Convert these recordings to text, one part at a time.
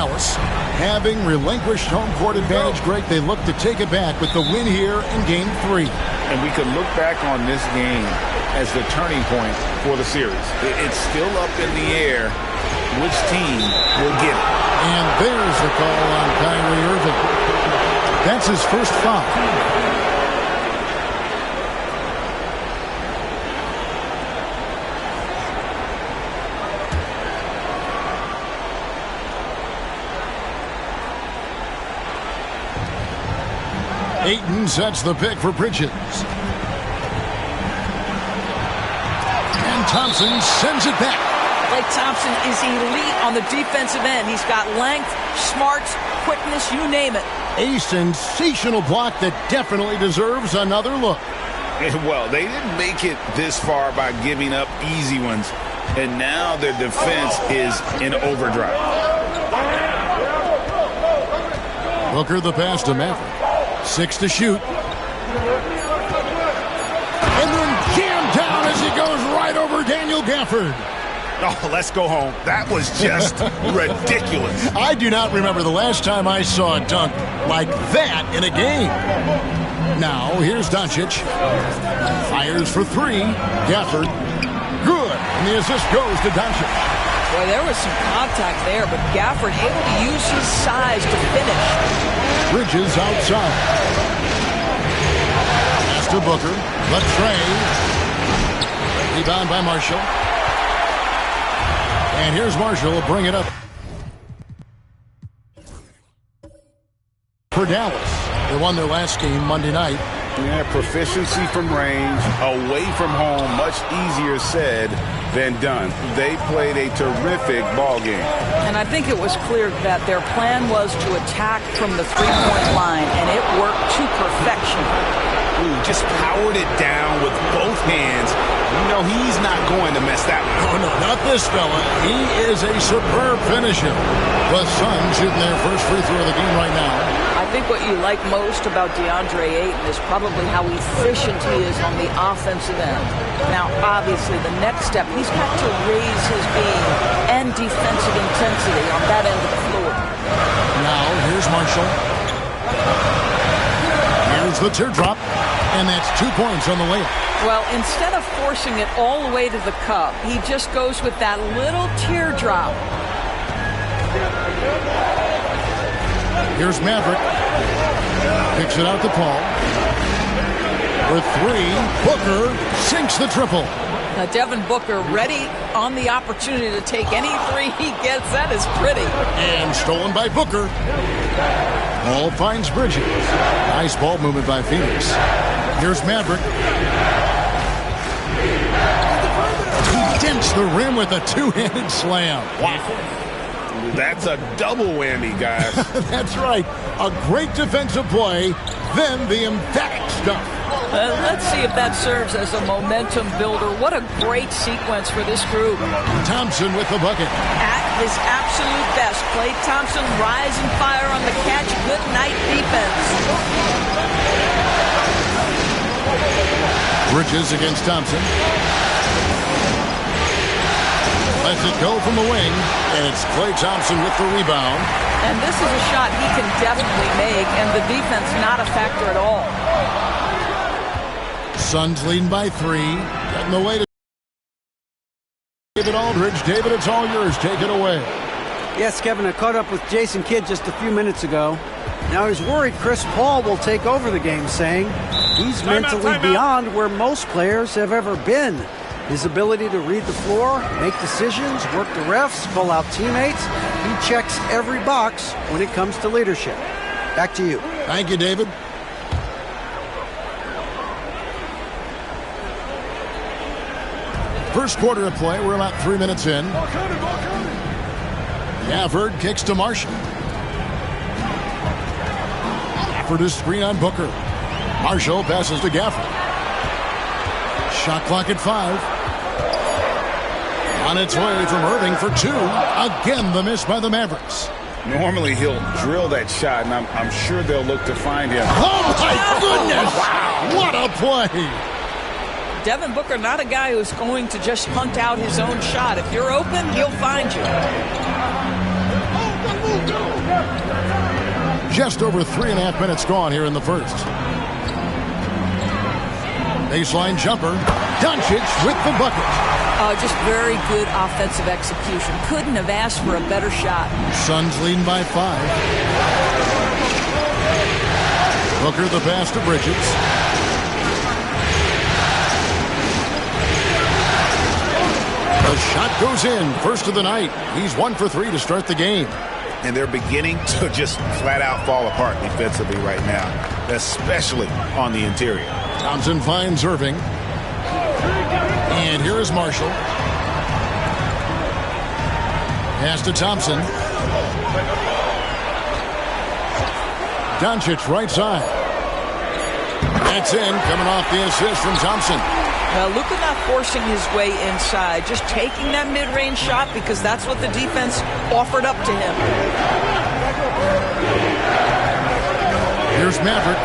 Dallas. Having relinquished home court advantage, Greg, they look to take it back with the win here in Game 3. And we could look back on this game as the turning point for the series. It's still up in the air which team will get it. And there's the call on Kyrie Irving. That's his first foul. Ayton sets the pick for Bridges. And Thompson sends it back. Klay Thompson is elite on the defensive end. He's got length, smarts, quickness, you name it. A sensational block that definitely deserves another look. Well, they didn't make it this far by giving up easy ones. And now their defense is in overdrive. Booker the pass to Maverick. 6 to shoot. And then jammed down as he goes right over Daniel Gafford. Oh, let's go home. That was just ridiculous. I do not remember the last time I saw a dunk like that in a game. Now, here's Doncic. Fires for 3. Gafford. Good. And the assist goes to Doncic. Boy, there was some contact there, but Gafford able to use his size to finish. Bridges outside. Pass to Booker. Latrey. Rebound by Marshall. And here's Marshall. Will bring it up for Dallas. They won their last game Monday night. Yeah, proficiency from range, away from home, much easier said than done. They played a terrific ball game. And I think it was clear that their plan was to attack from the three-point line, and it worked to perfection. Ooh, just powered it down with both hands. You know he's not going to mess that one up. Oh, no, not this fella. He is a superb finisher. The Suns shooting their first free throw of the game right now. I think what you like most about DeAndre Ayton is probably how efficient he is on the offensive end. Now, obviously, the next step, he's got to raise his game and defensive intensity on that end of the floor. Now, here's Marshall. Here's the teardrop, and that's 2 points on the layup. Well, instead of forcing it all the way to the cup, he just goes with that little teardrop. Here's Maverick. Picks it out to Paul. For 3, Booker sinks the triple. Now, Devin Booker ready on the opportunity to take any 3 he gets. That is pretty. And stolen by Booker. Ball finds Bridges. Nice ball movement by Phoenix. Here's Maverick. He dents the rim with a 2-handed slam. Wow. That's a double whammy, guys. That's right. A great defensive play, then the emphatic stuff. Let's see if that serves as a momentum builder. What a great sequence for this group. Thompson with the bucket. At his absolute best, Klay Thompson rise and fire on the catch. Good night defense. Bridges against Thompson. Lets it go from the wing, and it's Klay Thompson with the rebound. And this is a shot he can definitely make, and the defense not a factor at all. Suns leading by 3. Getting the way to David Aldridge. David, it's all yours. Take it away. Yes, Kevin, I caught up with Jason Kidd just a few minutes ago. Now he's worried Chris Paul will take over the game, saying he's mentally beyond where most players have ever been. His ability to read the floor, make decisions, work the refs, call out teammates, he checks every box when it comes to leadership. Back to you. Thank you, David. First quarter of play. We're about 3 minutes in. Gafford kicks to Marshall. Gafford is screen on Booker. Marshall passes to Gafford. Shot clock at 5. On its way from Irving for 2. Again, the miss by the Mavericks. Normally, he'll drill that shot, and I'm sure they'll look to find him. Oh, my goodness! Wow. What a play! Devin Booker, not a guy who's going to just hunt out his own shot. If you're open, he'll find you. Just over 3.5 minutes gone here in the first. Baseline jumper. Doncic with the bucket. Just very good offensive execution. Couldn't have asked for a better shot. Suns leading by 5. Booker the pass to Bridges. The shot goes in. First of the night. He's 1 for 3 to start the game. And they're beginning to just flat out fall apart defensively right now, especially on the interior. Thompson finds Irving. And here is Marshall. Pass to Thompson. Doncic right side. That's in, coming off the assist from Thompson. Well, Luka not forcing his way inside, just taking that mid-range shot because that's what the defense offered up to him. Here's Maverick.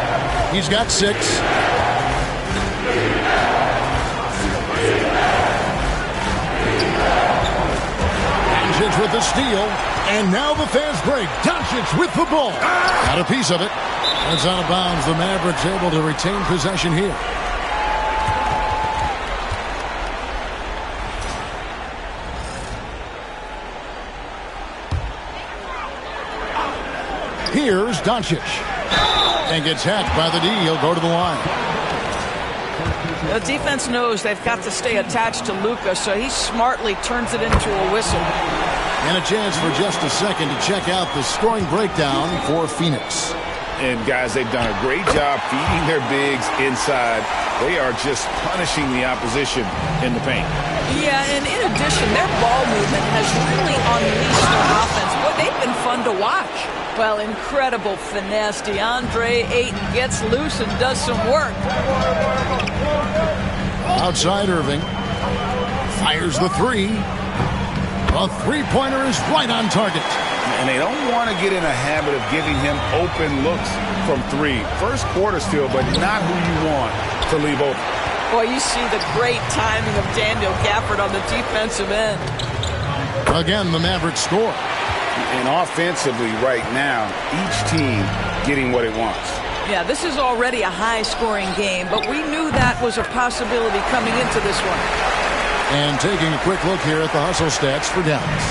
He's got 6. Doncic with the steal. And now the fast break. Doncic with the ball. Got a piece of it. It's out of bounds. The Mavericks able to retain possession here. Here's Doncic. And gets hacked by the D. He'll go to the line. The defense knows they've got to stay attached to Luka, so he smartly turns it into a whistle. And a chance for just a second to check out the scoring breakdown for Phoenix. And guys, they've done a great job feeding their bigs inside. They are just punishing the opposition in the paint. Yeah, and in addition, their ball movement has really unleashed their offense. Boy, they've been fun to watch. Well, incredible finesse. DeAndre Ayton gets loose and does some work. Outside Irving. Fires the 3. A three-pointer is right on target. And they don't want to get in a habit of giving him open looks from 3. First quarter still, but not who you want to leave open. Boy, you see the great timing of Daniel Gafford on the defensive end. Again, the Mavericks score. And offensively right now, each team getting what it wants. Yeah, this is already a high-scoring game, but we knew that was a possibility coming into this one. And taking a quick look here at the hustle stats for Dallas.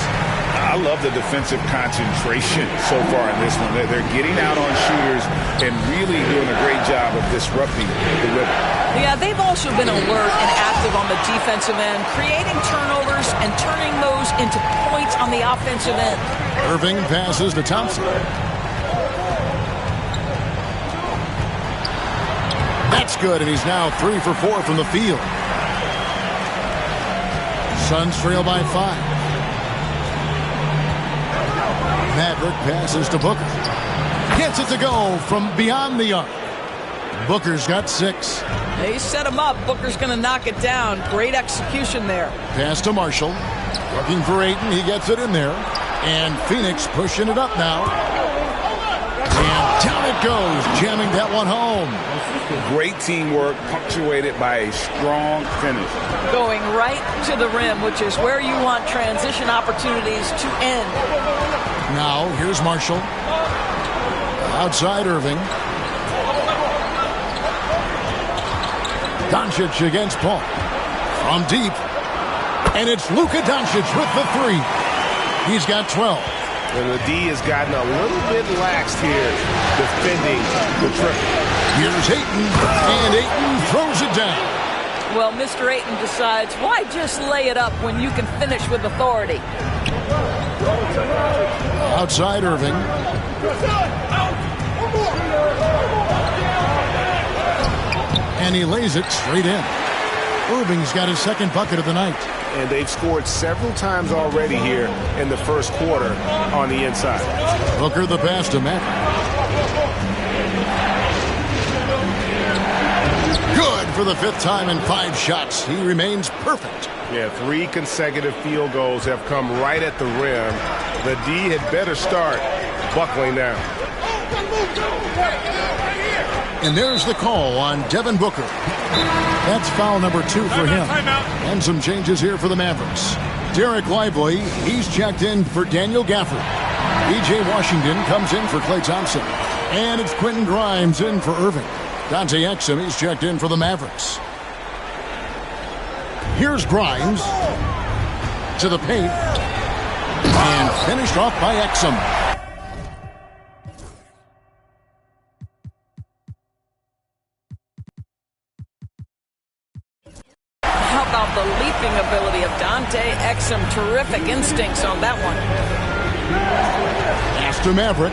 I love the defensive concentration so far in this one. They're getting out on shooters and really doing a great job of disrupting the rhythm. Yeah, they've also been alert and active on the defensive end, creating turnovers and turning those into points on the offensive end. Irving passes to Thompson. That's good, and he's now 3 for 4 from the field. Suns trail by 5. Maverick passes to Booker. Gets it to go from beyond the arc. Booker's got 6. They set him up. Booker's going to knock it down. Great execution there. Pass to Marshall. Looking for Ayton. He gets it in there. And Phoenix pushing it up now. And down it goes. Jamming that one home. Great teamwork punctuated by a strong finish. Going right to the rim, which is where you want transition opportunities to end. Now, here's Marshall. Outside Irving. Doncic against Paul. From deep. And it's Luka Doncic with the 3. He's got 12. And the D has gotten a little bit laxed here defending the triple. Here's Ayton. And Ayton throws it down. Well, Mr. Ayton decides, why just lay it up when you can finish with authority? Outside Irving. And he lays it straight in. Irving's got his second bucket of the night. And they've scored several times already here in the first quarter on the inside. Booker the pass to Matt. Good for the 5th time in 5 shots. He remains perfect. Yeah, 3 consecutive field goals have come right at the rim. The D had better start buckling down. And there's the call on Devin Booker. That's foul number 2 for him. And some changes here for the Mavericks. Derek Lively, he's checked in for Daniel Gafford. E.J. Washington comes in for Klay Thompson. And it's Quentin Grimes in for Irving. Dante Exum, he's checked in for the Mavericks. Here's Grimes to the paint. And finished off by Exum. How about the leaping ability of Dante Exum? Terrific instincts on that one. Pass to Maverick.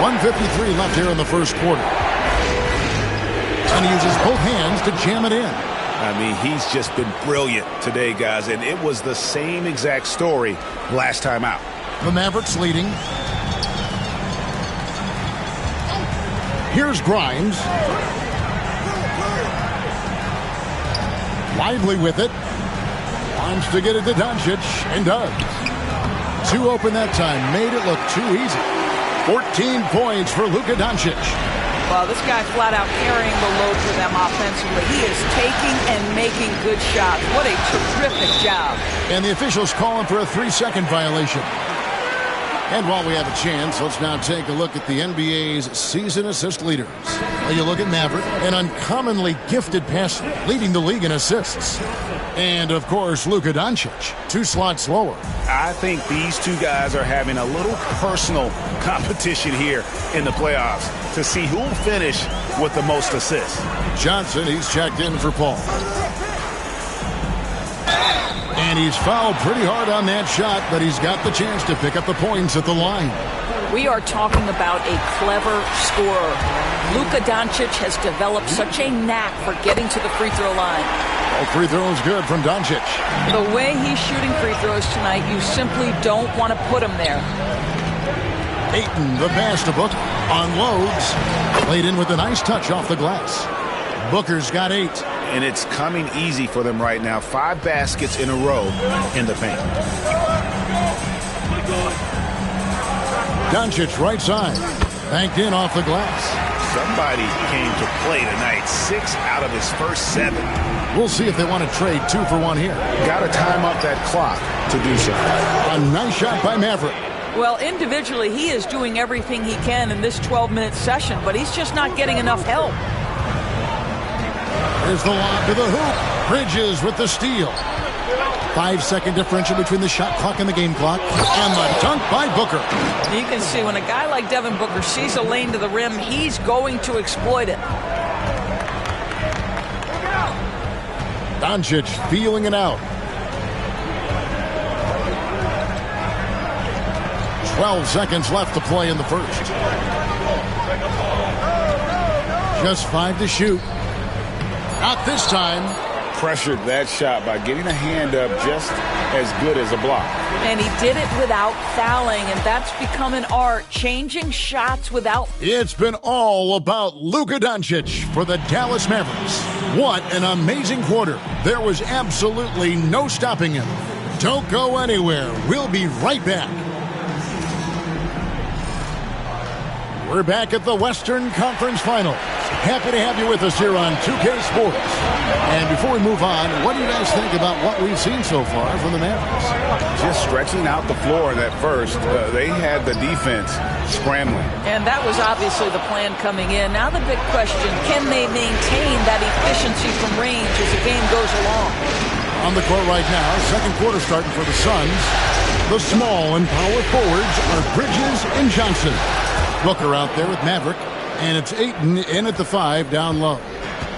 1:53 left here in the first quarter. And he uses both hands to jam it in. I mean, he's just been brilliant today, guys, and it was the same exact story last time out. The Mavericks leading. Here's Grimes. Lively with it. Wants to get it to Doncic, and does. Two open that time. Made it look too easy. 14 points for Luka Doncic. Well, this guy flat out carrying the load for them offensively. He is taking and making good shots. What a terrific job. And the officials calling for a 3-second violation. And while we have a chance, let's now take a look at the NBA's season assist leaders. Well, you look at Maverick, an uncommonly gifted passer, leading the league in assists. And, of course, Luka Doncic, 2 slots lower. I think these two guys are having a little personal competition here in the playoffs to see who will finish with the most assists. Johnson, he's checked in for Paul. And he's fouled pretty hard on that shot, but he's got the chance to pick up the points at the line. We are talking about a clever scorer. Luka Doncic has developed such a knack for getting to the free throw line. Oh, free throw is good from Doncic. The way he's shooting free throws tonight, you simply don't want to put him there. Ayton, the pass to Booker. Unloads. Played in with a nice touch off the glass. Booker's got 8. And it's coming easy for them right now. 5 baskets in a row in the paint. Doncic right side. Banked in off the glass. Somebody came to play tonight. 6 out of his first 7. We'll see if they want to trade 2 for 1 here. Got to time up that clock to do so. A nice shot by Maverick. Well, individually, he is doing everything he can in this 12-minute session, but he's just not getting enough help. There's the lob to the hoop. Bridges with the steal. 5-second differential between the shot clock and the game clock. And the dunk by Booker. You can see when a guy like Devin Booker sees a lane to the rim, he's going to exploit it. Doncic feeling it out. 12 seconds left to play in the first. Just 5 to shoot. Not this time. Pressured that shot by getting a hand up just as good as a block. And he did it without fouling, and that's become an art, changing shots without. It's been all about Luka Doncic for the Dallas Mavericks. What an amazing quarter. There was absolutely no stopping him. Don't go anywhere. We'll be right back. We're back at the Western Conference Finals. Happy to have you with us here on 2K Sports. And before we move on, what do you guys think about what we've seen so far from the Mavericks? Just stretching out the floor in that first. They had the defense scrambling. And that was obviously the plan coming in. Now the big question, can they maintain that efficiency from range as the game goes along? On the court right now, second quarter starting for the Suns. The small and power forwards are Bridges and Johnson. Booker out there with Maverick, and it's Ayton in at the 5 down low.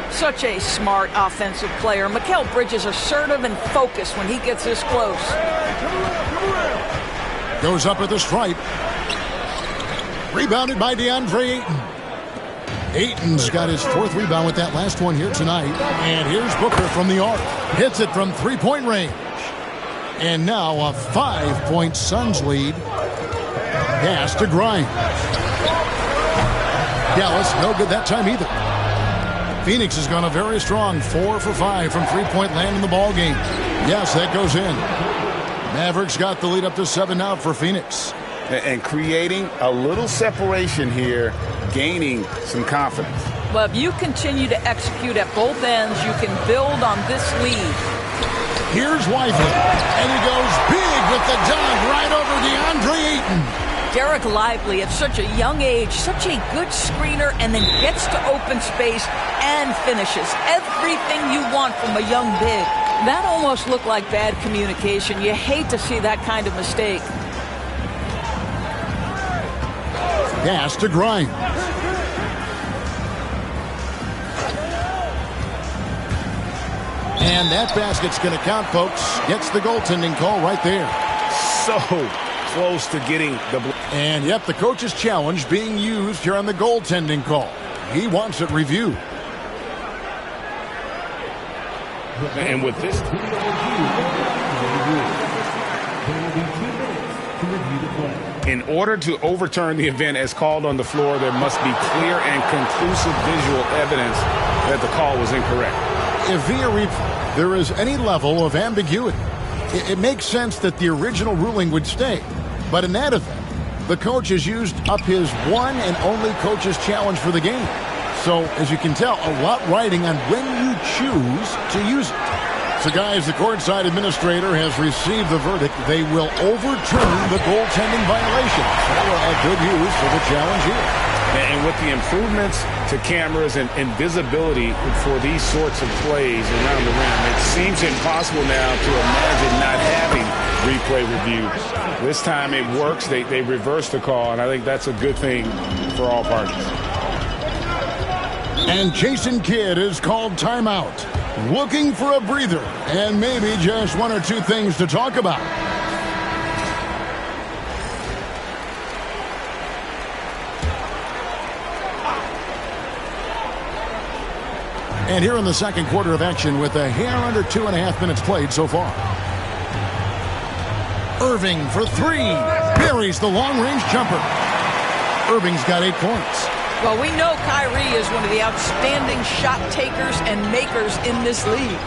Such a smart offensive player. Mikal Bridges assertive and focused when he gets this close. Goes up at the stripe. Rebounded by DeAndre Ayton. Ayton's got his 4th rebound with that last one here tonight. And here's Booker from the arc. Hits it from 3-point range. And now a 5-point Suns lead. Pass to Grimes. Dallas, no good that time either. Phoenix has gone a very strong 4 for 5 from 3-point land in the ball game. Yes, that goes in. Mavericks got the lead up to 7 now for Phoenix. And creating a little separation here, gaining some confidence. Well, if you continue to execute at both ends, you can build on this lead. Here's Lively, and he goes big with the dunk right over DeAndre Ayton. Derek Lively at such a young age, such a good screener, and then gets to open space and finishes. Everything you want from a young big. That almost looked like bad communication. You hate to see that kind of mistake. Pass to Grimes. And that basket's going to count, folks. Gets the goaltending call right there. So close to getting the... And, yep, the coach's challenge being used here on the goaltending call. He wants it reviewed. And with this... In order to overturn the event as called on the floor, there must be clear and conclusive visual evidence that the call was incorrect. If via replay there is any level of ambiguity, it makes sense that the original ruling would stay. But in that event, the coach has used up his one and only coach's challenge for the game. So, as you can tell, a lot riding on when you choose to use it. So, guys, the courtside administrator has received the verdict. They will overturn the goaltending violation. So, good news for the challenge here. And with the improvements to cameras and visibility for these sorts of plays around the rim, it seems impossible now to imagine not having replay reviews. This time it works. They reverse the call, and I think that's a good thing for all parties. And Jason Kidd is called timeout, looking for a breather and maybe just one or two things to talk about. And here in the second quarter of action with a hair under 2.5 minutes played so far. Irving for three. Buries the long-range jumper. Irving's got 8 points. Well, we know Kyrie is one of the outstanding shot takers and makers in this league.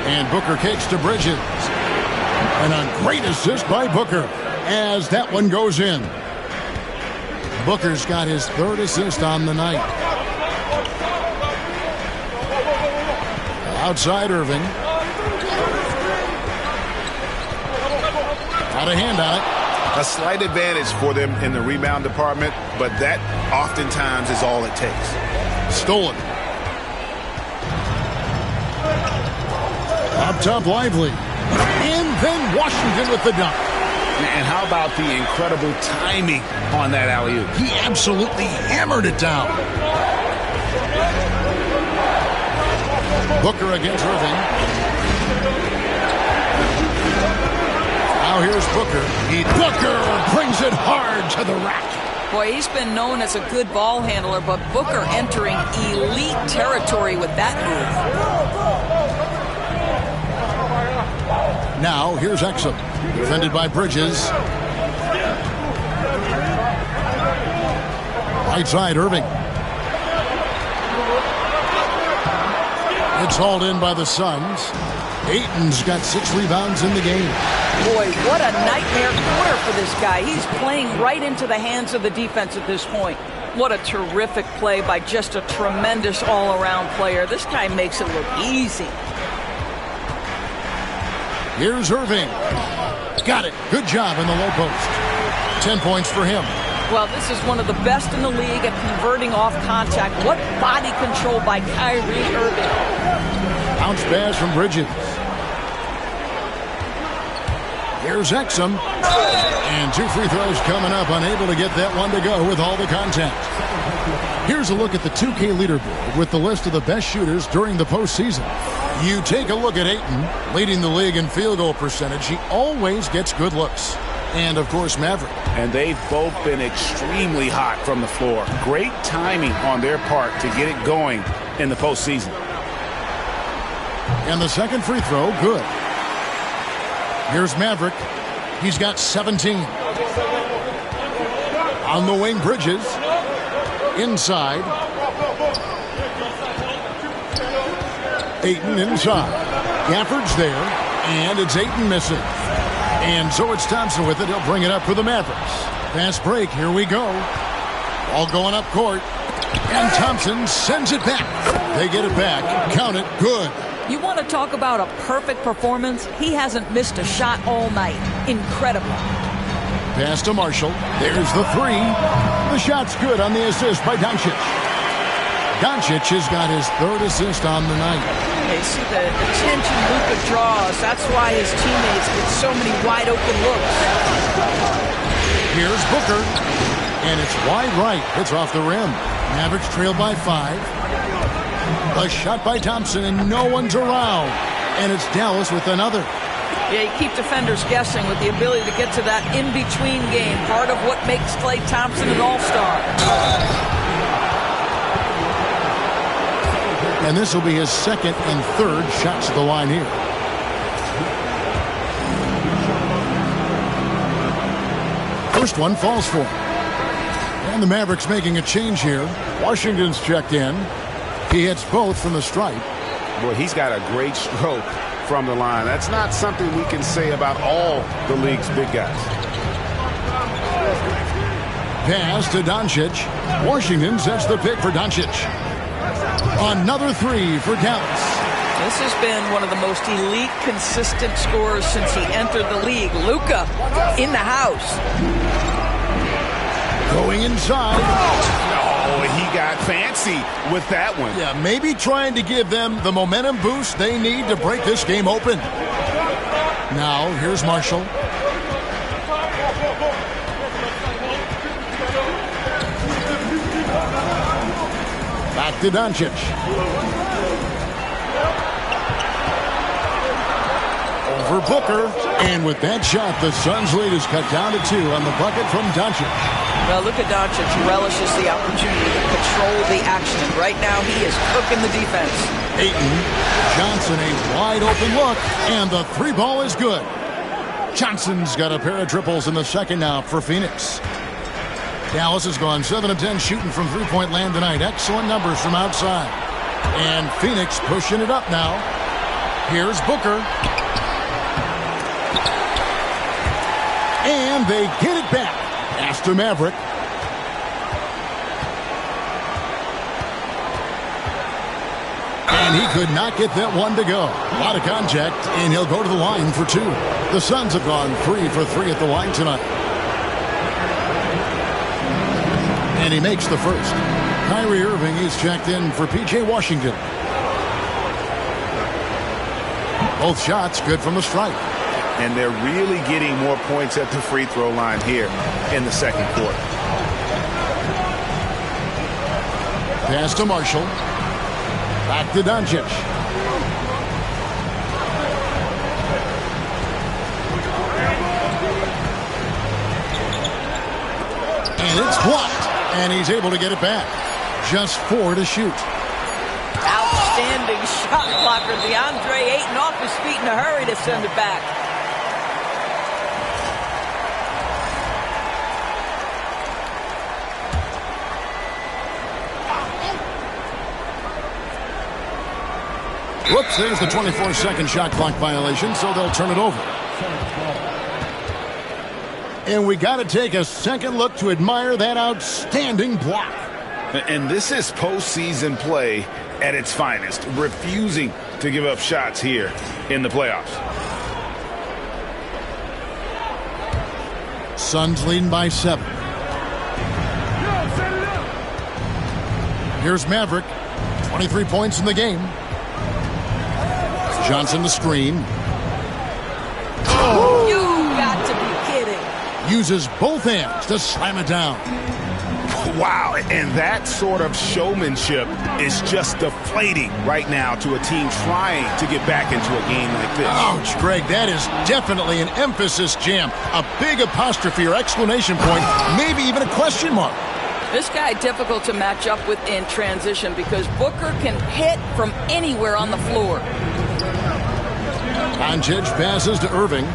And Booker kicks to Bridges. And a great assist by Booker as that one goes in. Booker's got his 3rd assist on the night. Outside Irving. Got a hand on it. A slight advantage for them in the rebound department, but that oftentimes is all it takes. Stolen. Up top, Lively. And then Washington with the dunk. And how about the incredible timing on that alley-oop? He absolutely hammered it down. Booker against Irving. Now here's Booker. Booker brings it hard to the rack. Boy, he's been known as a good ball handler, but Booker entering elite territory with that move. Now here's Exum. Defended by Bridges. Right side, Irving. It's hauled in by the Suns. Ayton's got 6 rebounds in the game. Boy, what a nightmare quarter for this guy. He's playing right into the hands of the defense at this point. What a terrific play by just a tremendous all-around player. This guy makes it look easy. Here's Irving. Got it. Good job in the low post. 10 points for him. Well, this is one of the best in the league at converting off contact. What body control by Kyrie Irving. Bounce pass from Bridges. Here's Exum. And 2 free throws coming up. Unable to get that one to go with all the contact. Here's a look at the 2K leaderboard with the list of the best shooters during the postseason. You take a look at Ayton, leading the league in field goal percentage. He always gets good looks. And, of course, Maverick. And they've both been extremely hot from the floor. Great timing on their part to get it going in the postseason. And the second free throw, good. Here's Maverick. He's got 17. On the wing, Bridges. Inside. Ayton inside. Gafford's there. And it's Ayton missing. And so it's Thompson with it. He'll bring it up for the Mavericks. Fast break. Here we go. All going up court. And Thompson sends it back. They get it back. Count it. Good. You want to talk about a perfect performance? He hasn't missed a shot all night. Incredible. Pass to Marshall. There's the three. The shot's good on the assist by Doncic. Doncic has got his third assist on the night. You see the attention Luka draws. That's why his teammates get so many wide open looks. Here's Booker. And it's wide right. It's off the rim. Mavericks trail by 5. A shot by Thompson, and no one's around. And it's Dallas with another. Yeah, you keep defenders guessing with the ability to get to that in-between game. Part of what makes Klay Thompson an all-star. And this will be his second and third shots at the line here. First one falls for him. And the Mavericks making a change here. Washington's checked in. He hits both from the stripe. Boy, he's got a great stroke from the line. That's not something we can say about all the league's big guys. Pass to Doncic. Washington sets the pick for Doncic. Another three for Dallas. This has been one of the most elite, consistent scorers since he entered the league. Luka in the house. Going inside. Oh, he got fancy with that one. Yeah, maybe trying to give them the momentum boost they need to break this game open. Now, here's Marshall. Back to Doncic. Over Booker. And with that shot, the Suns' lead is cut down to 2 on the bucket from Doncic. Well, Luka Doncic relishes the opportunity to control the action. And right now, he is cooking the defense. Ayton. Johnson, a wide open look. And the three ball is good. Johnson's got a pair of triples in the second now for Phoenix. Dallas has gone 7 of 10 shooting from three-point land tonight. Excellent numbers from outside. And Phoenix pushing it up now. Here's Booker. And they get it back. Pass to Maverick. And he could not get that one to go. A lot of contact, and he'll go to the line for 2. The Suns have gone 3 for 3 at the line tonight. And he makes the first. Kyrie Irving is checked in for P.J. Washington. Both shots good from the stripe. And they're really getting more points at the free throw line here in the second quarter. Pass to Marshall. Back to Doncic. And it's blocked. And he's able to get it back. Just 4 to shoot. Outstanding shot blocker. DeAndre Ayton off his feet in a hurry to send it back. Whoops, there's the 24-second shot clock violation, so they'll turn it over. And we got to take a second look to admire that outstanding block. And this is postseason play at its finest, refusing to give up shots here in the playoffs. Suns leading by 7. Here's Maverick. 23 points in the game. Johnson the screen. Oh. You got to be kidding. Uses both hands to slam it down. Wow, and that sort of showmanship is just deflating right now to a team trying to get back into a game like this. Ouch, Greg, that is definitely an emphasis jam. A big apostrophe or exclamation point, maybe even a question mark. This guy difficult to match up with in transition because Booker can hit from anywhere on the floor. Doncic passes to Irving.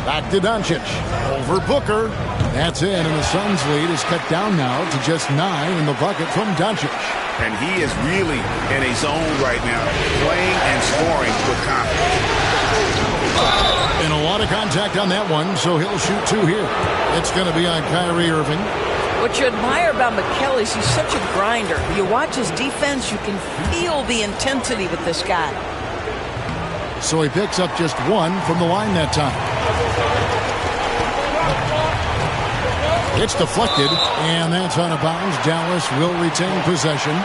Back to Doncic. Over Booker. That's in, and the Suns' lead is cut down now to just 9 in the bucket from Doncic. And he is really in a zone right now, playing and scoring with confidence. And a lot of contact on that one, so he'll shoot 2 here. It's going to be on Kyrie Irving. What you admire about McKell is he's such a grinder. You watch his defense, you can feel the intensity with this guy. So he picks up just one from the line that time. It's deflected, and that's out of bounds. Dallas will retain possession.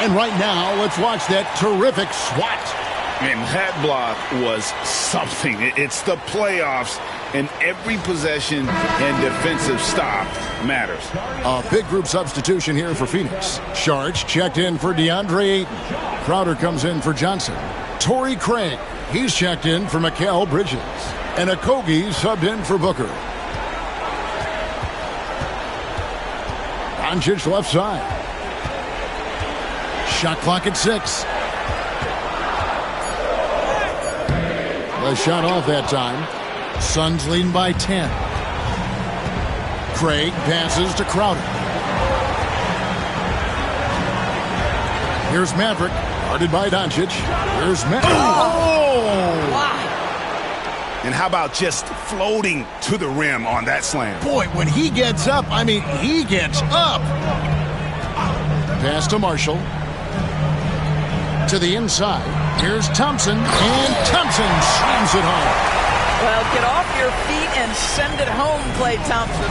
And right now, let's watch that terrific swat. And that block was something. It's the playoffs, and every possession and defensive stop matters. A big group substitution here for Phoenix. Sharge checked in for DeAndre Ayton. Crowder comes in for Johnson. Torrey Craig, he's checked in for Mikal Bridges. And Okogie subbed in for Booker. Doncic left side. Shot clock at 6. The shot off that time. Suns leading by 10. Craig passes to Crowder. Here's Maverick, guarded by Doncic. Here's Maverick. Oh! Wow. And how about just floating to the rim on that slam? Boy, when he gets up, I mean, he gets up. Pass to Marshall. To the inside. Here's Thompson, and Thompson slams it home. Well, get off your feet and send it home, Klay Thompson.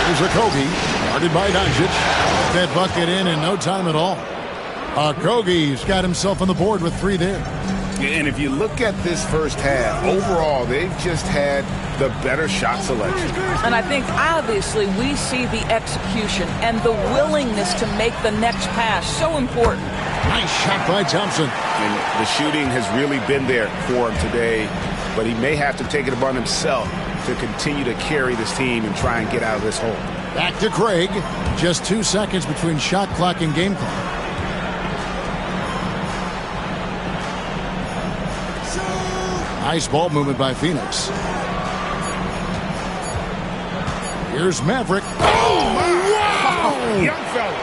Here's Okogie, guarded by Doncic. That bucket in no time at all. Okogie's got himself on the board with 3 there. And if you look at this first half, overall, they've just had the better shot selection. And I think, obviously, we see the execution and the willingness to make the next pass so important. Nice shot by Thompson. And the shooting has really been there for him today, but he may have to take it upon himself to continue to carry this team and try and get out of this hole. Back to Craig. Just 2 seconds between shot clock and game clock. Nice ball movement by Phoenix. Here's Maverick. Oh, wow! Young fella.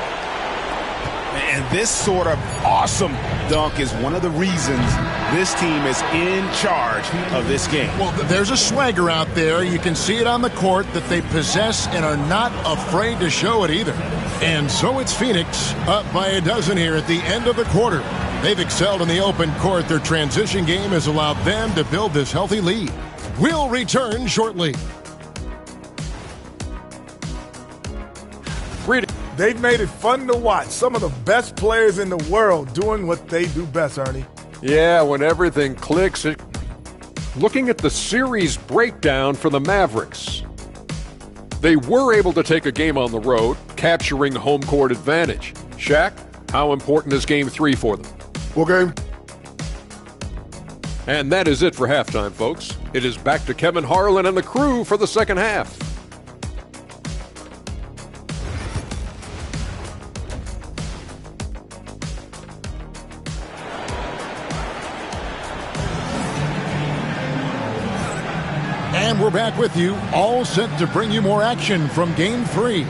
And this sort of awesome dunk is one of the reasons this team is in charge of this game. Well, there's a swagger out there. You can see it on the court that they possess and are not afraid to show it either. And so it's Phoenix up by a dozen here at the end of the quarter. They've excelled in the open court. Their transition game has allowed them to build this healthy lead. We'll return shortly. They've made it fun to watch. Some of the best players in the world doing what they do best, Ernie. Yeah, when everything clicks. Looking at the series breakdown for the Mavericks. They were able to take a game on the road, capturing home court advantage. Shaq, how important is Game 3 for them? What game? And that is it for halftime, folks. It is back to Kevin Harlan and the crew for the second half. And we're back with you, all set to bring you more action from Game 3.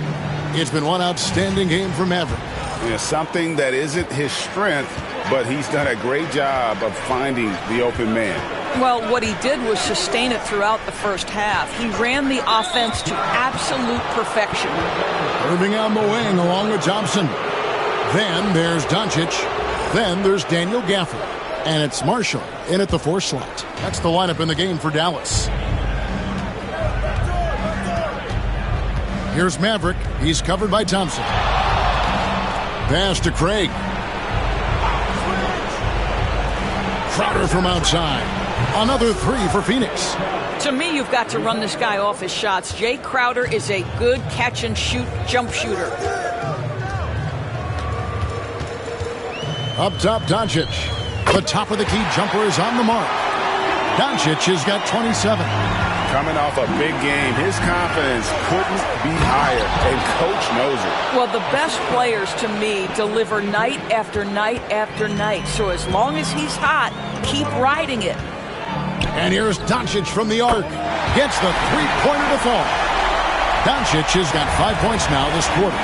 It's been one outstanding game for Maverick. Yeah, something that isn't his strength, but he's done a great job of finding the open man. Well, what he did was sustain it throughout the first half. He ran the offense to absolute perfection. Irving on the wing along with Thompson. Then there's Doncic. Then there's Daniel Gafford. And it's Marshall in at the 4 slot. That's the lineup in the game for Dallas. Here's Maverick. He's covered by Thompson. Pass to Craig. Crowder from outside. Another 3 for Phoenix. To me, you've got to run this guy off his shots. Jay Crowder is a good catch-and-shoot jump shooter. Up top, Doncic. The top of the key jumper is on the mark. Doncic has got 27. Coming off a big game, his confidence couldn't be higher, and Coach knows it. Well, the best players to me deliver night after night after night. So as long as he's hot, keep riding it. And here's Doncic from the arc. Gets the three-pointer to fall. Doncic has got 5 points now this quarter.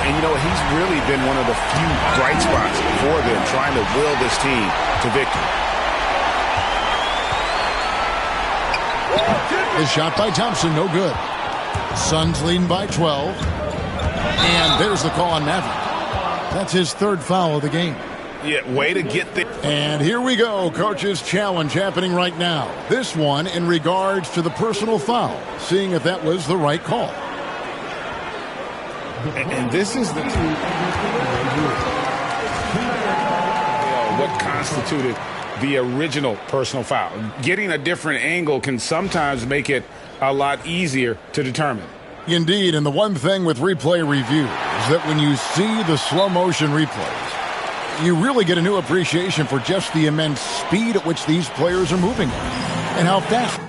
And, you know, he's really been one of the few bright spots for them, trying to will this team to victory. The shot by Thompson, no good. Suns leading by 12. And there's the call on Maverick. That's his third foul of the game. Yeah, way to get the... And here we go, Coach's challenge happening right now. This one in regards to the personal foul, seeing if that was the right call. And this is the... what constituted the original personal foul. Getting a different angle can sometimes make it a lot easier to determine. Indeed, and the one thing with replay review is that when you see the slow motion replays, you really get a new appreciation for just the immense speed at which these players are moving and how fast.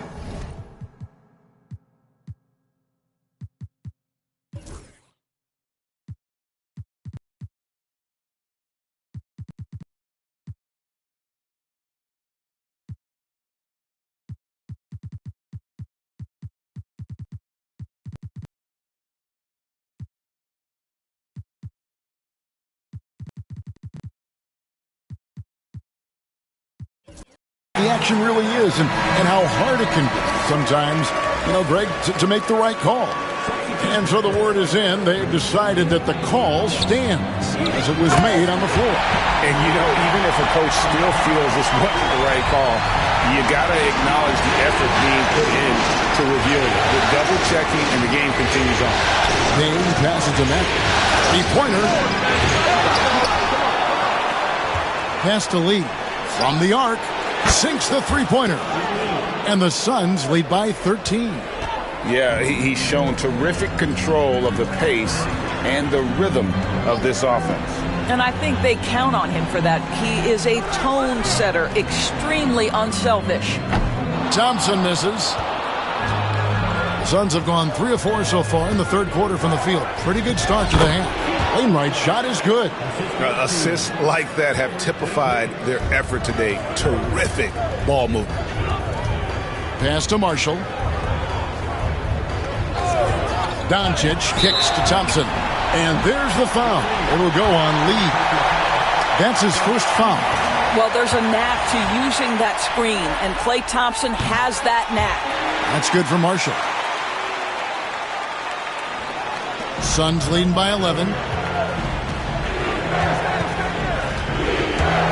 The action really is, and how hard it can be sometimes, you know, Greg, to make the right call. And so the word is in. They've decided that the call stands as it was made on the floor. And, you know, even if a coach still feels this wasn't the right call, you got to acknowledge the effort being put in to reviewing it. The double-checking, and the game continues on. Dame passes to Matt. Three-pointer. Pass to Lee. From the arc. Sinks the three-pointer. And the Suns lead by 13. Yeah, he's shown terrific control of the pace and the rhythm of this offense. And I think they count on him for that. He is a tone setter, extremely unselfish. Thompson misses. The Suns have gone 3 of 4 so far in the third quarter from the field. Pretty good start to the half. Wainwright's shot is good. Assists like that have typified their effort today. Terrific ball movement. Pass to Marshall. Doncic kicks to Thompson. And there's the foul. It'll go on Lee. That's his first foul. Well, there's a knack to using that screen, and Klay Thompson has that knack. That's good for Marshall. Suns leading by 11.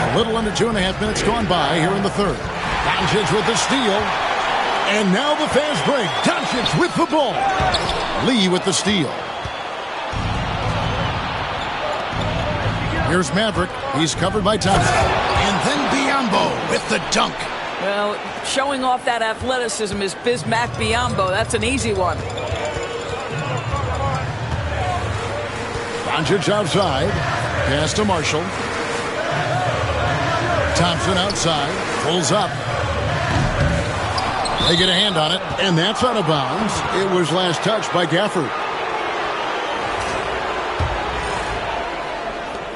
A little under 2.5 minutes gone by here in the third. Doncic with the steal. And now the fast break. Doncic with the ball. Lee with the steal. Here's Maverick. He's covered by Thompson. And then Biyombo with the dunk. Well, showing off that athleticism is Bismack Biyombo. That's an easy one. Doncic outside. Pass to Marshall. Thompson outside. Pulls up. They get a hand on it, and that's out of bounds. It was last touched by Gafford.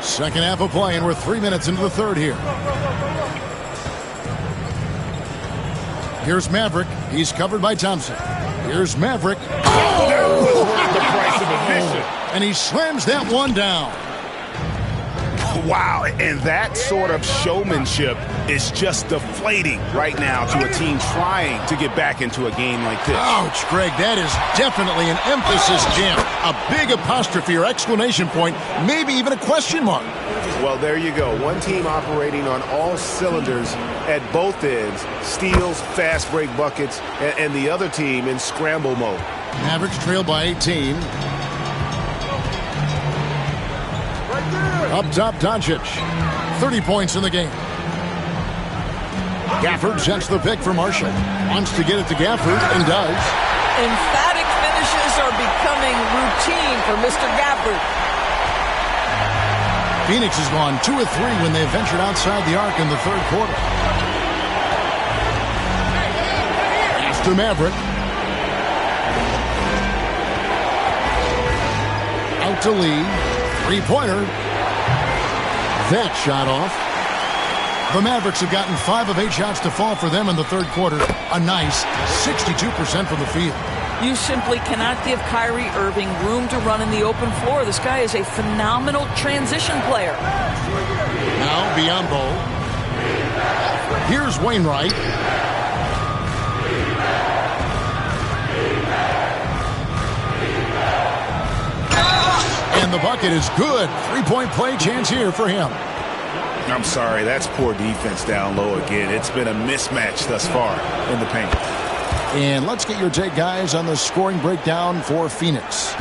Second half of play, and we're 3 minutes into the third here. Here's Maverick. He's covered by Thompson. Here's Maverick. That was worth the price of admission. And he slams that one down. Wow, and that sort of showmanship is just deflating right now to a team trying to get back into a game like this. Ouch, Greg, that is definitely an emphasis jam. A big apostrophe or exclamation point, maybe even a question mark. Well, there you go. One team operating on all cylinders at both ends. Steals, fast break buckets, and the other team in scramble mode. Mavericks trail by 18. Up top, Doncic. 30 points in the game. Gafford sets the pick for Marshall. Wants to get it to Gafford, and does. Emphatic finishes are becoming routine for Mr. Gafford. Phoenix has gone 2 of 3 when they've ventured outside the arc in the third quarter. Pass to Maverick. Out to Lee. Three-pointer. That shot off. The Mavericks have gotten 5 of 8 shots to fall for them in the third quarter. A nice 62% from the field. You simply cannot give Kyrie Irving room to run in the open floor. This guy is a phenomenal transition player. Now Biombo. Here's Wainwright. And the bucket is good. Three-point play chance here for him. I'm sorry, that's poor defense down low again. It's been a mismatch thus far in the paint. And let's get your take, guys, on the scoring breakdown for Phoenix.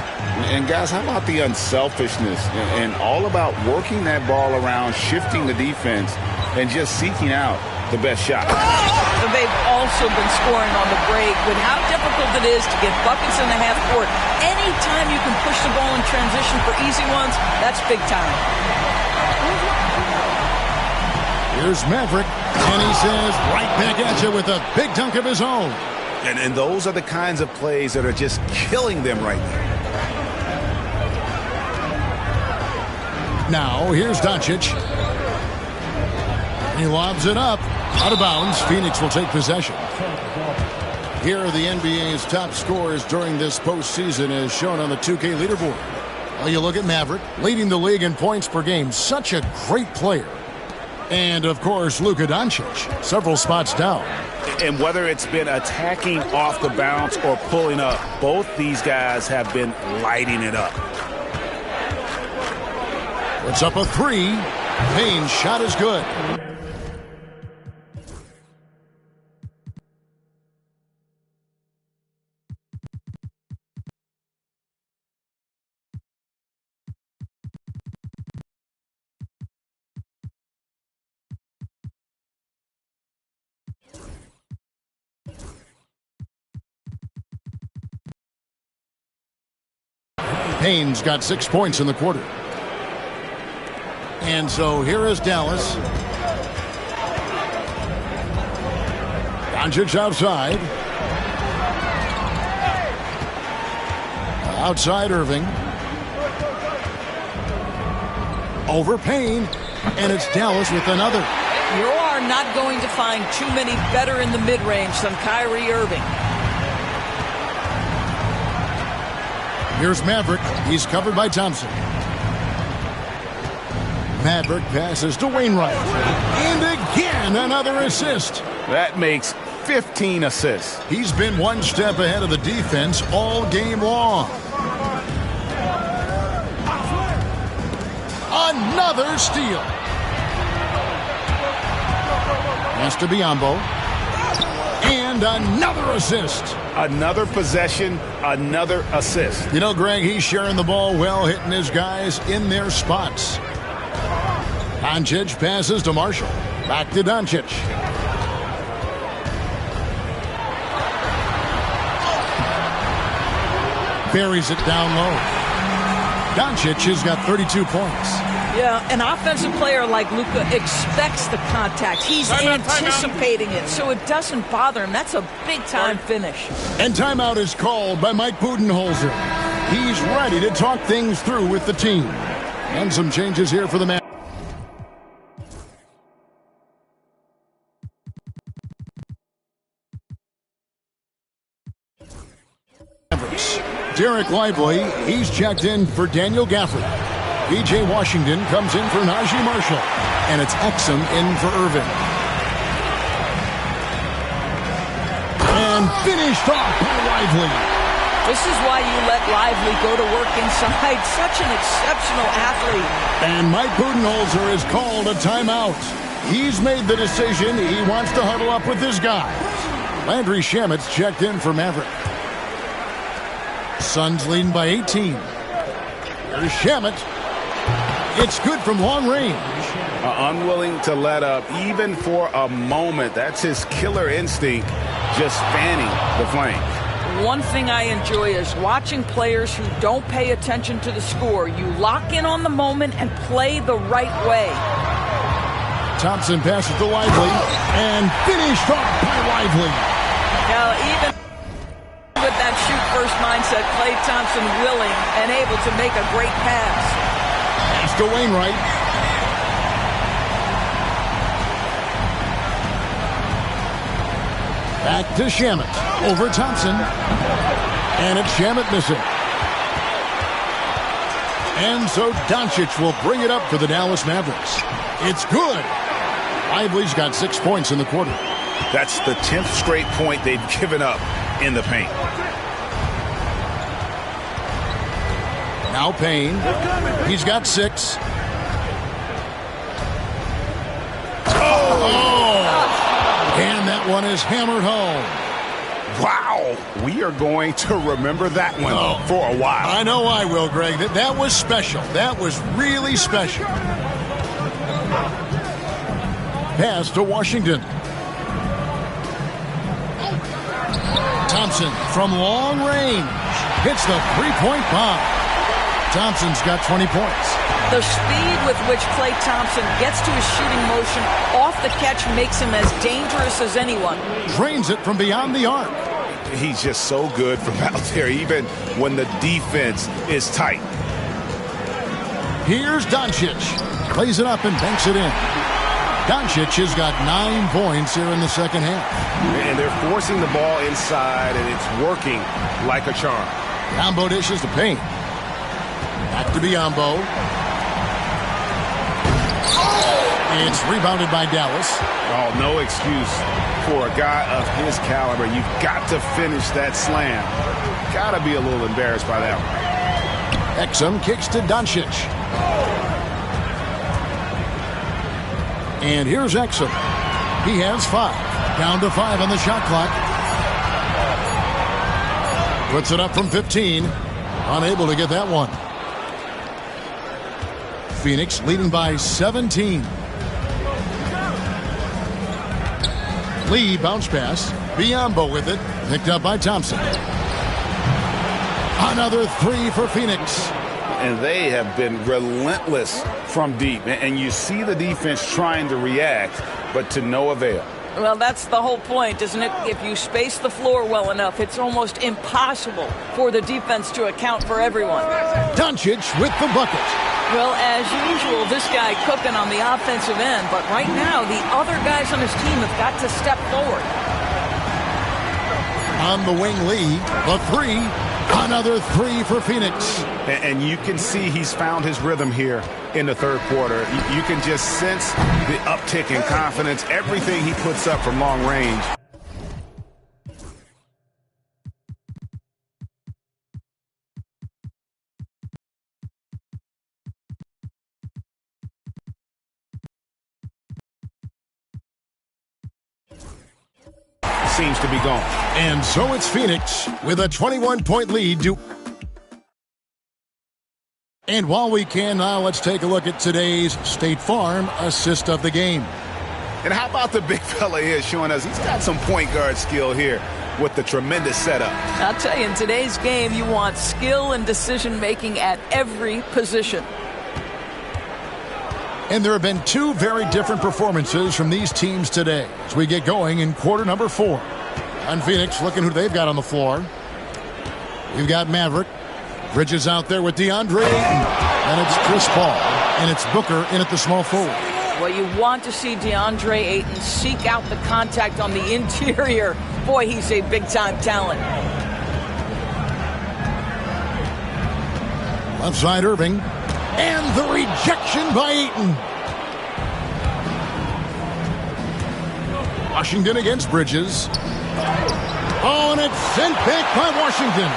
And, guys, how about the unselfishness and all about working that ball around, shifting the defense, and just seeking out the best shot. They've also been scoring on the break with how difficult it is to get buckets in the half court. Anytime you can push the ball in transition for easy ones, that's big time. Here's Maverick, and he says right back at you with a big dunk of his own. And those are the kinds of plays that are just killing them right now. Now, here's Doncic. He lobs it up. Out of bounds. Phoenix will take possession. Here are the NBA's top scorers during this postseason as shown on the 2K leaderboard. Well, you look at Maverick, leading the league in points per game. Such a great player. And, of course, Luka Doncic, several spots down. And whether it's been attacking off the bounce or pulling up, both these guys have been lighting it up. It's up a 3. Payne's shot is good. Payne's got 6 points in the quarter. And so here is Dallas. Doncic outside. Outside Irving. Over Payne. And it's Dallas with another. You are not going to find too many better in the mid-range than Kyrie Irving. Here's Maverick. He's covered by Thompson. Maverick passes to Wainwright. And again, another assist. That makes 15 assists. He's been one step ahead of the defense all game long. Another steal. Has to Biombo. And another assist. Another possession, another assist. You know, Greg, he's sharing the ball well, hitting his guys in their spots. Doncic passes to Marshall. Back to Doncic. Buries it down low. Doncic has got 32 points. Yeah, an offensive player like Luka expects the contact. He's anticipating it, so it doesn't bother him. That's a big-time finish. And timeout is called by Mike Budenholzer. He's ready to talk things through with the team. And some changes here for the man. Derek Lively, he's checked in for Daniel Gafford. B.J. Washington comes in for Najee Marshall. And it's Exum in for Irving. And finished off by Lively. This is why you let Lively go to work inside. Such an exceptional athlete. And Mike Budenholzer has called a timeout. He's made the decision. He wants to huddle up with his guys. Landry Shamet's checked in for Maverick. Suns leading by 18. There's Shamet. It's good from long range. Unwilling to let up even for a moment. That's his killer instinct, just fanning the flame. one thing I enjoy is watching players who don't pay attention to the score. You lock in on the moment and play the right way. Thompson passes to Lively and finished off by Lively. Now, even with that shoot-first mindset, Klay Thompson willing and able to make a great pass. Pass to Wainwright. Back to Shamet. Over Thompson. And it's Shamet missing. And so Doncic will bring it up for the Dallas Mavericks. It's good. Lively's got 6 points in the quarter. That's the 10th straight point they've given up in the paint. Now Payne. He's got 6. And that one is hammered home. Wow. We are going to remember that one for a while. I know I will, Greg. That was special. That was really special. Pass to Washington. Thompson from long range hits the three-point bomb. Thompson's got 20 points. The speed with which Klay Thompson gets to his shooting motion off the catch makes him as dangerous as anyone. Drains it from beyond the arc. He's just so good from out there, even when the defense is tight. Here's Doncic. Plays it up and banks it in. Doncic has got 9 points here in the second half. And they're forcing the ball inside, and it's working like a charm. Biombo dishes to Payne. Back to Biombo. It's rebounded by Dallas. Oh, no excuse for a guy of his caliber. You've got to finish that slam. Got to be a little embarrassed by that one. Exum kicks to Doncic. And here's Exum. He has 5. Down to 5 on the shot clock. Puts it up from 15. Unable to get that one. Phoenix leading by 17. Lee bounce pass. Biombo with it. Picked up by Thompson. Another 3 for Phoenix. And they have been relentless from deep. And you see the defense trying to react, but to no avail. Well, that's the whole point, isn't it? If you space the floor well enough, it's almost impossible for the defense to account for everyone. Doncic with the bucket. Well, as usual, this guy cooking on the offensive end, but right now the other guys on his team have got to step forward. On the wing, Lee, the 3. Another 3 for Phoenix. And you can see he's found his rhythm here in the third quarter. You can just sense the uptick in confidence, everything he puts up from long range. Seems to be gone. And so it's Phoenix with a 21-point lead. And while we can now, let's take a look at today's State Farm assist of the game. And how about the big fella here showing us he's got some point guard skill here with the tremendous setup. I'll tell you, in today's game, you want skill and decision-making at every position. And there have been 2 very different performances from these teams today as we get going in quarter number 4. And Phoenix looking who they've got on the floor. We've got Maverick. Bridges out there with DeAndre Ayton. And it's Chris Paul. And it's Booker in at the small forward. Well, you want to see DeAndre Ayton seek out the contact on the interior. Boy, he's a big-time talent. Left side, Irving. And the rejection by Ayton. Washington against Bridges. Oh, and it's sent back by Washington.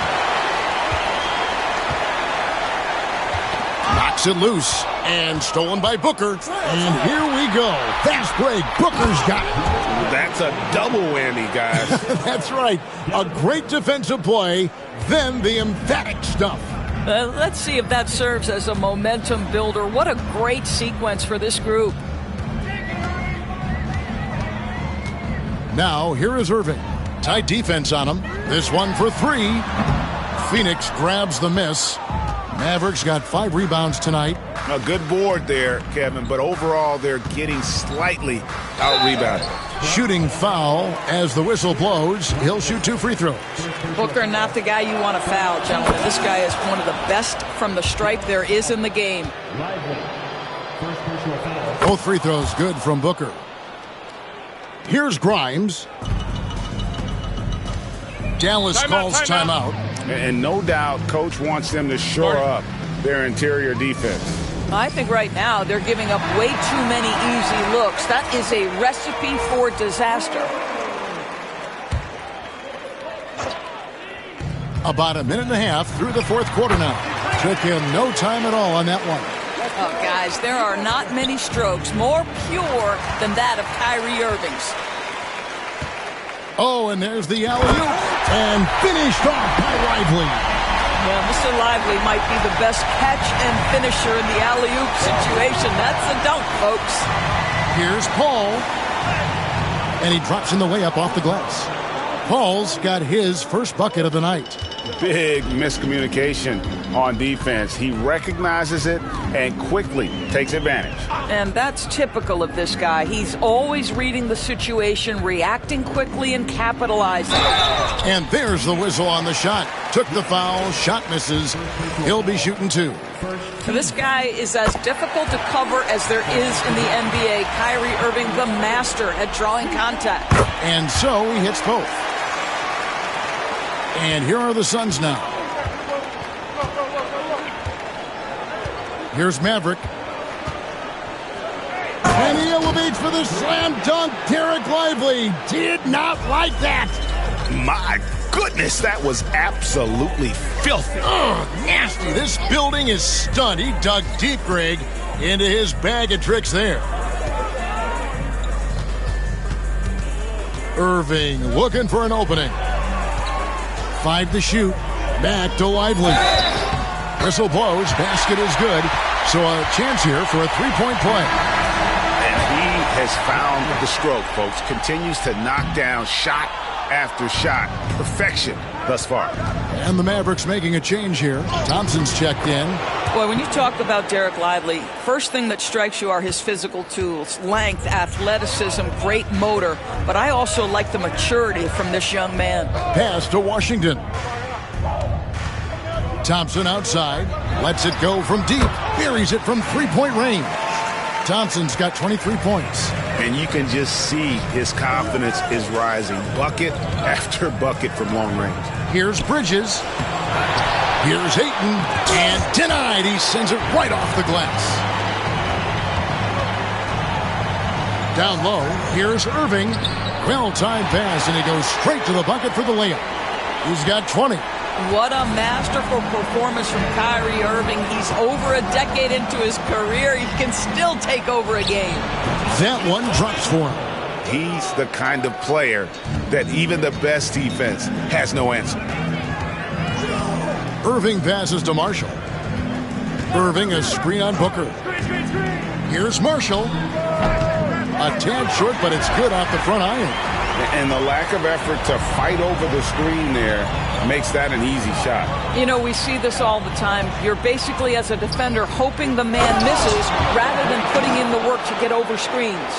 Knocks it loose. And stolen by Booker. And here we go. Fast break. Booker's got it. That's a double whammy, guys. That's right. A great defensive play. Then the emphatic stuff. Let's see if that serves as a momentum builder. What a great sequence for this group. Now, here is Irving. Tight defense on him. This one for three. Phoenix grabs the miss. Mavericks got 5 rebounds tonight. A good board there, Kevin, but overall they're getting slightly out-rebounded. Shooting foul as the whistle blows. He'll shoot 2 free throws. Booker, not the guy you want to foul, gentlemen. This guy is one of the best from the stripe there is in the game. Both free throws good from Booker. Here's Grimes. Dallas calls timeout. And no doubt, Coach wants them to shore up their interior defense. I think right now they're giving up way too many easy looks. That is a recipe for disaster. About a minute and a half through the fourth quarter now. Took him no time at all on that one. Oh, guys, there are not many strokes more pure than that of Kyrie Irving's. Oh, and there's the alley-oop. And finished off by Lively. Well, Mr. Lively might be the best catch and finisher in the alley-oop situation. That's a dunk, folks. Here's Paul. And he drops in the way up off the glass. Paul's got his first bucket of the night. Big miscommunication on defense. He recognizes it and quickly takes advantage. And that's typical of this guy. He's always reading the situation, reacting quickly, and capitalizing. And there's the whistle on the shot. Took the foul, shot misses. He'll be shooting 2. This guy is as difficult to cover as there is in the NBA. Kyrie Irving, the master at drawing contact. And so he hits both. And here are the Suns now. Here's Maverick. And he elevates for the slam dunk. Derek Lively did not like that. My goodness, that was absolutely filthy. Ugh, nasty. This building is stunned. He dug deep, Greg, into his bag of tricks there. Irving looking for an opening. 5 to shoot. Back to Lively. Whistle blows. Basket is good. So a chance here for a 3-point play. And he has found the stroke, folks. Continues to knock down shot after shot. Perfection thus far. And the Mavericks making a change here. Thompson's checked in. Boy, when you talk about Derek Lively, first thing that strikes you are his physical tools. Length, athleticism, great motor. But I also like the maturity from this young man. Pass to Washington. Thompson outside. Lets it go from deep. Buries it from 3-point range. Thompson's got 23 points. And you can just see his confidence is rising. Bucket after bucket from long range. Here's Bridges. Here's Ayton. And denied. He sends it right off the glass. Down low. Here's Irving. Well-timed pass, and he goes straight to the bucket for the layup. He's got 20. What a masterful performance from Kyrie Irving. He's over a decade into his career. He can still take over a game. That one drops for him. He's the kind of player that even the best defense has no answer. Irving passes to Marshall. Irving a screen on Booker. Here's Marshall. A tad short, but it's good off the front iron. And the lack of effort to fight over the screen there makes that an easy shot. You know, we see this all the time. You're basically, as a defender, hoping the man misses rather than putting in the work to get over screens.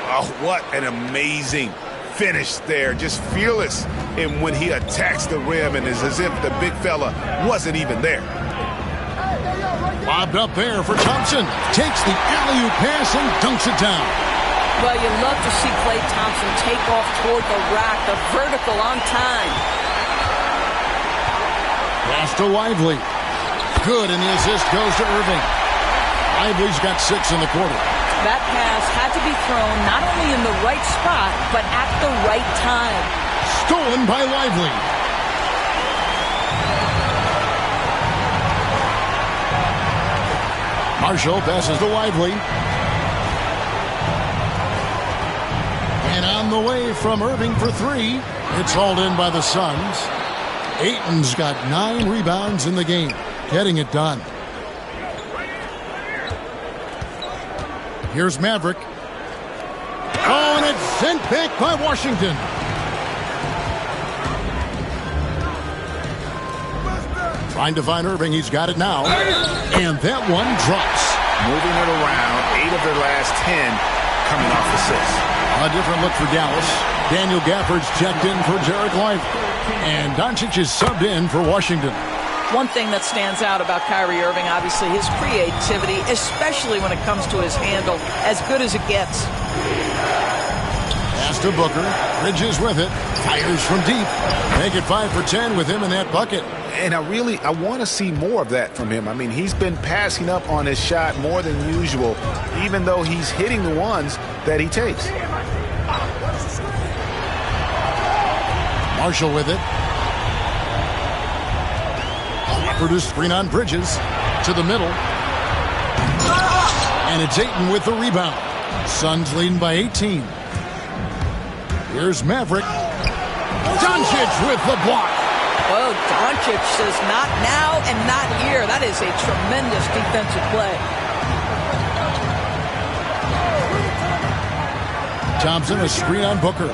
Oh, what an amazing finish there. Just fearless in when he attacks the rim, and it's as if the big fella wasn't even there. Lobbed up there for Thompson. Takes the alley-oop pass and dunks it down. Well, you love to see Klay Thompson take off toward the rack, the vertical on time. Pass to Lively. Good, and the assist goes to Irving. Lively's got 6 in the quarter. That pass had to be thrown not only in the right spot, but at the right time. Stolen by Lively. Marshall passes to Lively. And on the way from Irving for 3. It's hauled in by the Suns. Ayton's got 9 rebounds in the game. Getting it done. Here's Maverick. Oh, and it's sent back by Washington. Trying to find Irving. He's got it now. And that one drops. Moving it around. 8 of their last 10 coming off assists. A different look for Dallas. Daniel Gafford's checked in for Jarek Light. And Doncic is subbed in for Washington. One thing that stands out about Kyrie Irving, obviously, his creativity, especially when it comes to his handle, as good as it gets. Pass to Booker. Bridges with it. Fires from deep. Make it 5 for 10 with him in that bucket. And I want to see more of that from him. I mean, he's been passing up on his shot more than usual, even though he's hitting the ones that he takes. Marshall with it. Produced screen on Bridges to the middle. And it's Ayton with the rebound. Suns leading by 18. Here's Maverick. Doncic with the block. Well, Doncic says not now and not here. That is a tremendous defensive play. Thompson, a screen on Booker.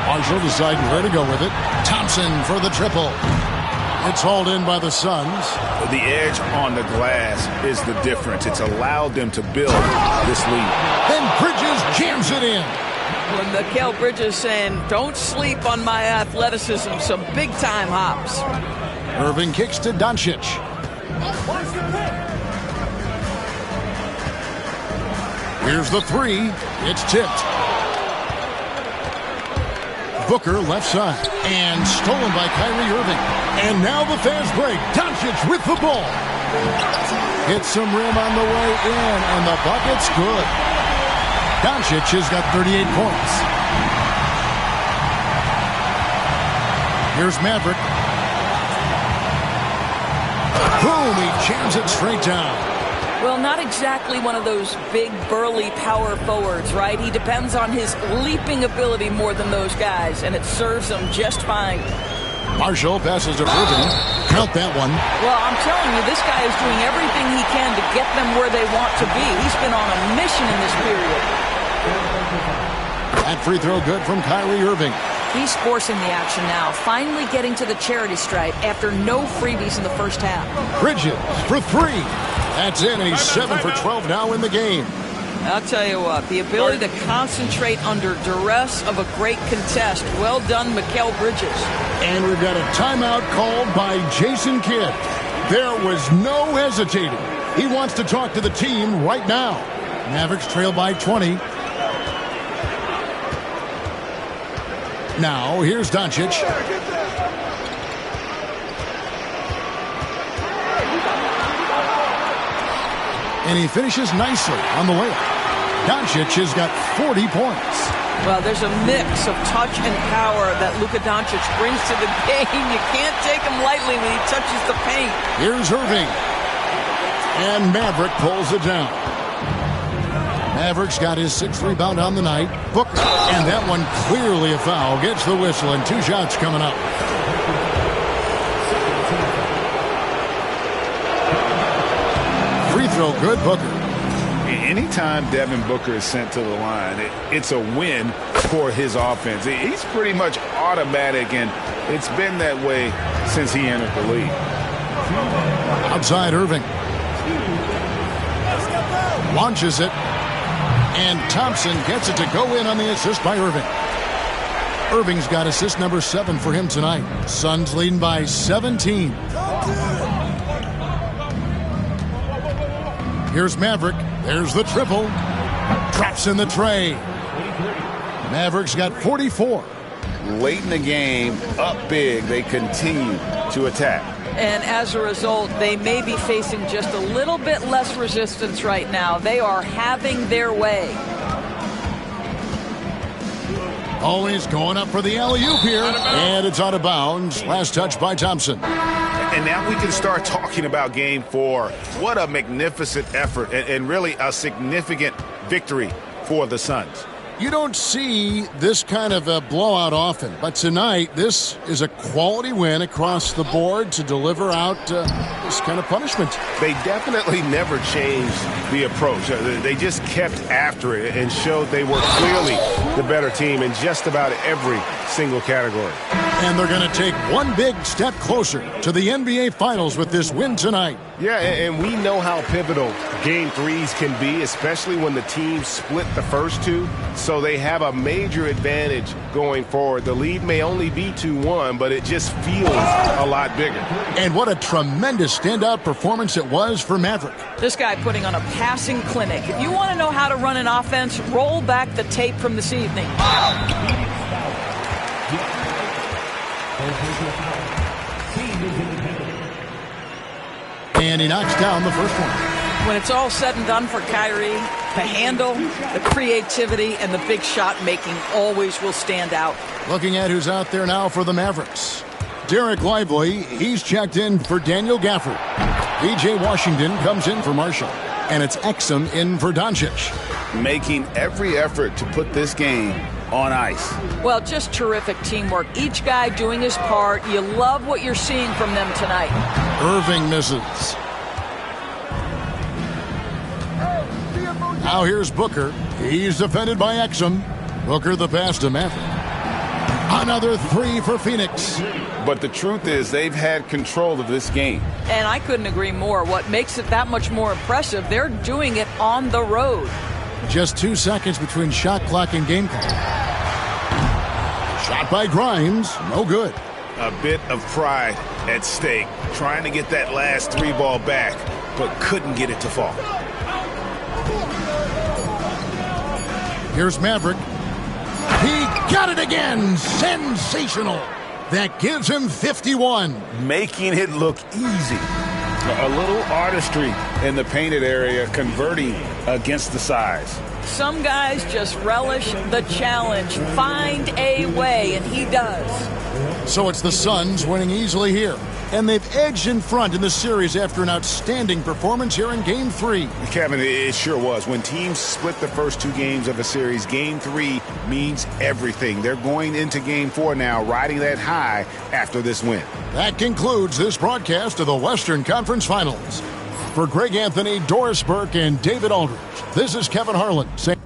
Marshall deciding where to go with it. Thompson for the triple. It's hauled in by the Suns. The edge on the glass is the difference. It's allowed them to build this lead. Then Bridges jams it in. When Mikal Bridges saying, don't sleep on my athleticism, some big-time hops. Irving kicks to Doncic. Here's the three. It's tipped. Booker left side. And stolen by Kyrie Irving. And now the fast break. Doncic with the ball. Hits some rim on the way in. And the bucket's good. Doncic has got 38 points. Here's Maverick. Boom, he jams it straight down. Well, not exactly one of those big, burly power forwards, right? He depends on his leaping ability more than those guys, and it serves him just fine. Marshall passes to Irving. Count that one. Well, I'm telling you, this guy is doing everything he can to get them where they want to be. He's been on a mission in this period. That free throw good from Kyrie Irving. He's forcing the action now, finally getting to the charity stripe after no freebies in the first half. Bridges for three. That's in, and he's 7 for 12 now in the game. I'll tell you what, the ability to concentrate under duress of a great contest. Well done, Mikal Bridges. And we've got a timeout called by Jason Kidd. There was no hesitating. He wants to talk to the team right now. Mavericks trail by 20. Now, here's Doncic. And he finishes nicely on the layup. Doncic has got 40 points. Well, there's a mix of touch and power that Luka Doncic brings to the game. You can't take him lightly when he touches the paint. Here's Irving. And Maverick pulls it down. Maverick's got his 6th rebound on the night. Booker. And that one clearly a foul. Gets the whistle, and 2 shots coming up. Free throw good, Booker. Anytime Devin Booker is sent to the line, it's a win for his offense. He's pretty much automatic, and it's been that way since he entered the league. Outside Irving. Launches it. And Thompson gets it to go in on the assist by Irving. Irving's got assist number 7 for him tonight. Suns leading by 17. Here's Maverick. There's the triple. Drops in the tray. Mavericks got 44. Late in the game, up big, they continue to attack. And as a result, they may be facing just a little bit less resistance right now. They are having their way. Always going up for the alley-oop here. And it's out of bounds. Last touch by Thompson. And now we can start talking about Game 4. What a magnificent effort and really a significant victory for the Suns. You don't see this kind of a blowout often, but tonight this is a quality win across the board to deliver out this kind of punishment. They definitely never changed the approach. They just kept after it and showed they were clearly the better team in just about every single category. And they're going to take one big step closer to the NBA Finals with this win tonight. Yeah, and we know how pivotal Game 3s can be, especially when the teams split the first two. So they have a major advantage going forward. The lead may only be 2-1, but it just feels a lot bigger. And what a tremendous standout performance it was for Maverick. This guy putting on a passing clinic. If you want to know how to run an offense, roll back the tape from this evening. And he knocks down the first one. When it's all said and done for Kyrie, the handle, the creativity, and the big shot making always will stand out. Looking at who's out there now for the Mavericks. Derek Lively, he's checked in for Daniel Gafford. P.J. Washington comes in for Marshall. And it's Exum in for Doncic. Making every effort to put this game on ice. Well, just terrific teamwork. Each guy doing his part. You love what you're seeing from them tonight. Irving misses. Now here's Booker. He's defended by Exum. Booker the pass to Maverick. Another three for Phoenix. But the truth is they've had control of this game. And I couldn't agree more. What makes it that much more impressive, they're doing it on the road. Just 2 seconds between shot clock and game clock. Shot by Grimes, no good. A bit of pride at stake, trying to get that last three ball back, but couldn't get it to fall. Here's Maverick. He got it again. Sensational. That gives him 51. Making it look easy. A little artistry in the painted area, converting against the size. Some guys just relish the challenge. Find a way, and he does. So it's the Suns winning easily here. And they've edged in front in the series after an outstanding performance here in Game 3. Kevin, it sure was. When teams split the first two games of a series, Game 3 means everything. They're going into Game 4 now, riding that high after this win. That concludes this broadcast of the Western Conference Finals. For Greg Anthony, Doris Burke, and David Aldridge, this is Kevin Harlan saying